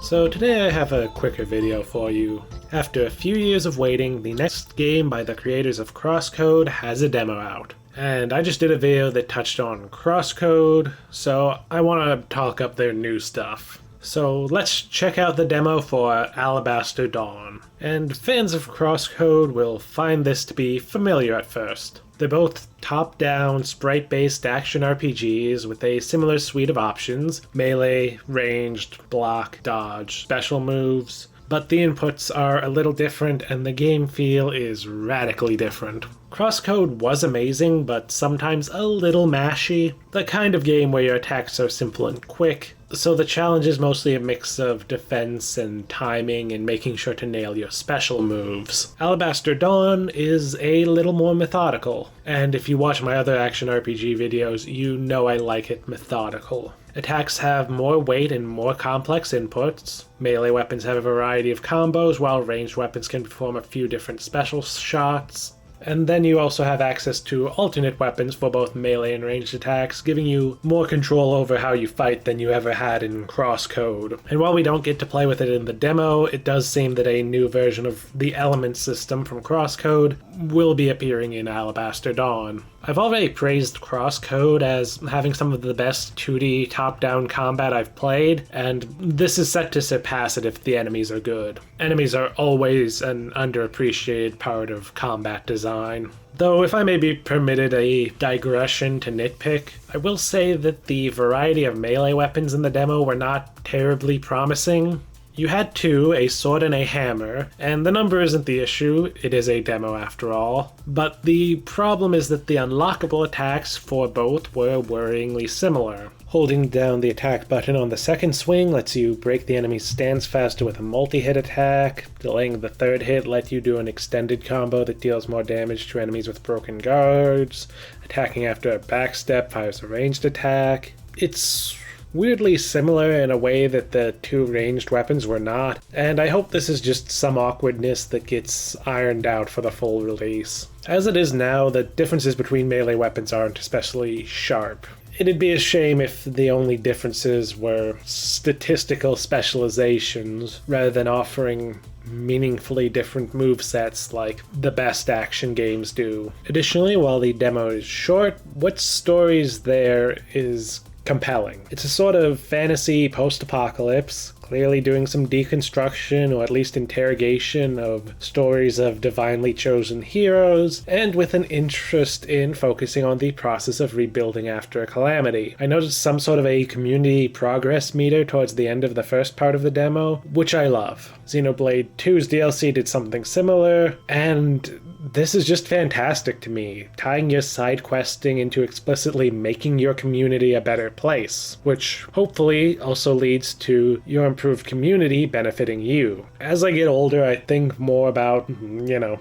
So today I have a quicker video for you. After a few years of waiting, the next game by the creators of CrossCode has a demo out. And I just did a video that touched on CrossCode, so I want to talk up their new stuff. So let's check out the demo for Alabaster Dawn. And fans of CrossCode will find this to be familiar at first. They're both top-down, sprite-based action RPGs with a similar suite of options: melee, ranged, block, dodge, special moves. But the inputs are a little different and the game feel is radically different. CrossCode was amazing, but sometimes a little mashy. The kind of game where your attacks are simple and quick, so the challenge is mostly a mix of defense and timing and making sure to nail your special moves. Alabaster Dawn is a little more methodical, and if you watch my other action RPG videos, you know I like it methodical. Attacks have more weight and more complex inputs. Melee weapons have a variety of combos, while ranged weapons can perform a few different special shots. And then you also have access to alternate weapons for both melee and ranged attacks, giving you more control over how you fight than you ever had in CrossCode. And while we don't get to play with it in the demo, it does seem that a new version of the element system from CrossCode will be appearing in Alabaster Dawn. I've already praised CrossCode as having some of the best 2D top-down combat I've played, and this is set to surpass it if the enemies are good. Enemies are always an underappreciated part of combat design. Though if I may be permitted a digression to nitpick, I will say that the variety of melee weapons in the demo were not terribly promising. You had two, a sword and a hammer, and the number isn't the issue, it is a demo after all. But the problem is that the unlockable attacks for both were worryingly similar. Holding down the attack button on the second swing lets you break the enemy's stance faster with a multi-hit attack. Delaying the third hit lets you do an extended combo that deals more damage to enemies with broken guards. Attacking after a backstep fires a ranged attack. It's weirdly similar in a way that the two ranged weapons were not, and I hope this is just some awkwardness that gets ironed out for the full release. As it is now, the differences between melee weapons aren't especially sharp. It'd be a shame if the only differences were statistical specializations rather than offering meaningfully different movesets like the best action games do. Additionally, while the demo is short, what stories there is compelling. It's a sort of fantasy post-apocalypse, clearly doing some deconstruction or at least interrogation of stories of divinely chosen heroes, and with an interest in focusing on the process of rebuilding after a calamity. I noticed some sort of a community progress meter towards the end of the first part of the demo, which I love. Xenoblade 2's DLC did something similar, and this is just fantastic to me, tying your side questing into explicitly making your community a better place, which hopefully also leads to your improved community benefiting you. As I get older, I think more about,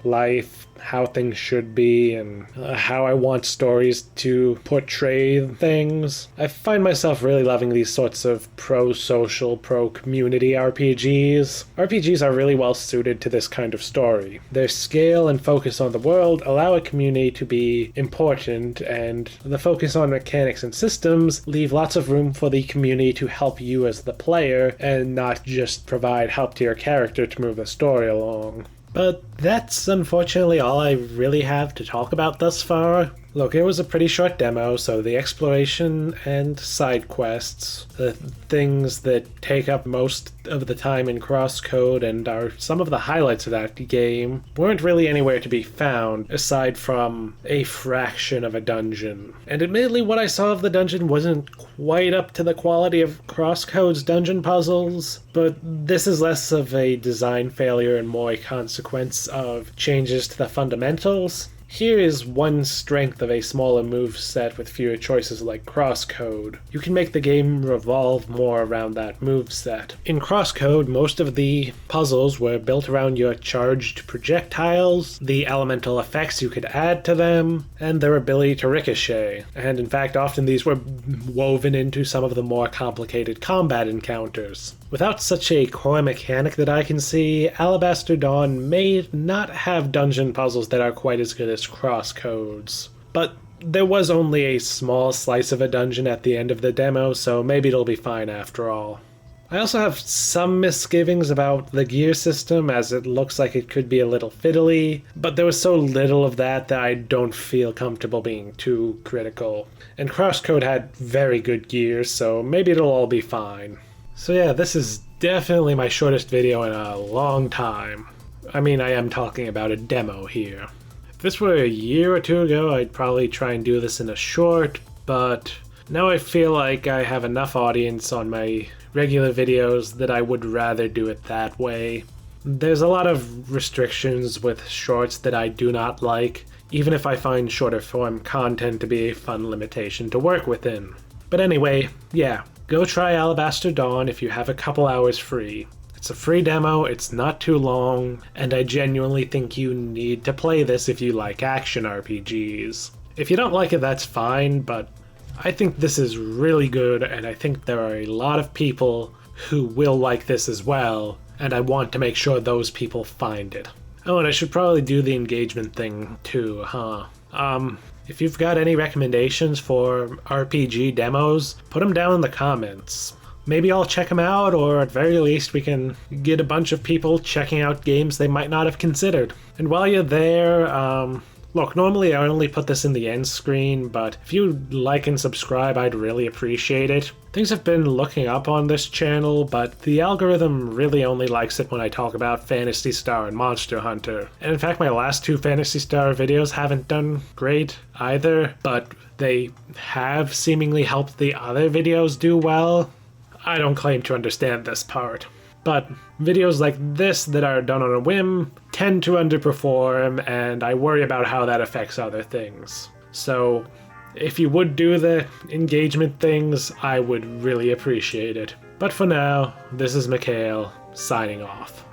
life, how things should be, and how I want stories to portray things. I find myself really loving these sorts of pro-social, pro-community RPGs. RPGs are really well suited to this kind of story. Their scale and focus on the world allow a community to be important, and the focus on mechanics and systems leave lots of room for the community to help you as the player, and not just provide help to your character to move the story along. But that's unfortunately all I really have to talk about thus far. Look, it was a pretty short demo, so the exploration and side quests, the things that take up most of the time in CrossCode and are some of the highlights of that game, weren't really anywhere to be found, aside from a fraction of a dungeon. And admittedly, what I saw of the dungeon wasn't quite up to the quality of CrossCode's dungeon puzzles, but this is less of a design failure and more a consequence of changes to the fundamentals. Here is one strength of a smaller moveset with fewer choices like CrossCode. You can make the game revolve more around that moveset. In CrossCode, most of the puzzles were built around your charged projectiles, the elemental effects you could add to them, and their ability to ricochet. And in fact, often these were woven into some of the more complicated combat encounters. Without such a core mechanic that I can see, Alabaster Dawn may not have dungeon puzzles that are quite as good as CrossCode's. But there was only a small slice of a dungeon at the end of the demo, so maybe it'll be fine after all. I also have some misgivings about the gear system, as it looks like it could be a little fiddly, but there was so little of that I don't feel comfortable being too critical. And CrossCode had very good gears, so maybe it'll all be fine. So yeah, this is definitely my shortest video in a long time. I mean, I am talking about a demo here. If this were a year or two ago, I'd probably try and do this in a short, but now I feel like I have enough audience on my regular videos that I would rather do it that way. There's a lot of restrictions with shorts that I do not like, even if I find shorter form content to be a fun limitation to work within. But anyway, yeah, go try Alabaster Dawn if you have a couple hours free. It's a free demo, it's not too long, and I genuinely think you need to play this if you like action RPGs. If you don't like it, that's fine, but I think this is really good, and I think there are a lot of people who will like this as well, and I want to make sure those people find it. Oh, and I should probably do the engagement thing too, huh? If you've got any recommendations for RPG demos, put them down in the comments. Maybe I'll check them out, or at very least we can get a bunch of people checking out games they might not have considered. And while you're there, look, normally I only put this in the end screen, but if you like and subscribe, I'd really appreciate it. Things have been looking up on this channel, but the algorithm really only likes it when I talk about Phantasy Star and Monster Hunter. And in fact, my last two Phantasy Star videos haven't done great either, but they have seemingly helped the other videos do well. I don't claim to understand this part. But videos like this that are done on a whim tend to underperform, and I worry about how that affects other things. So if you would do the engagement things, I would really appreciate it. But for now, this is Mikhail, signing off.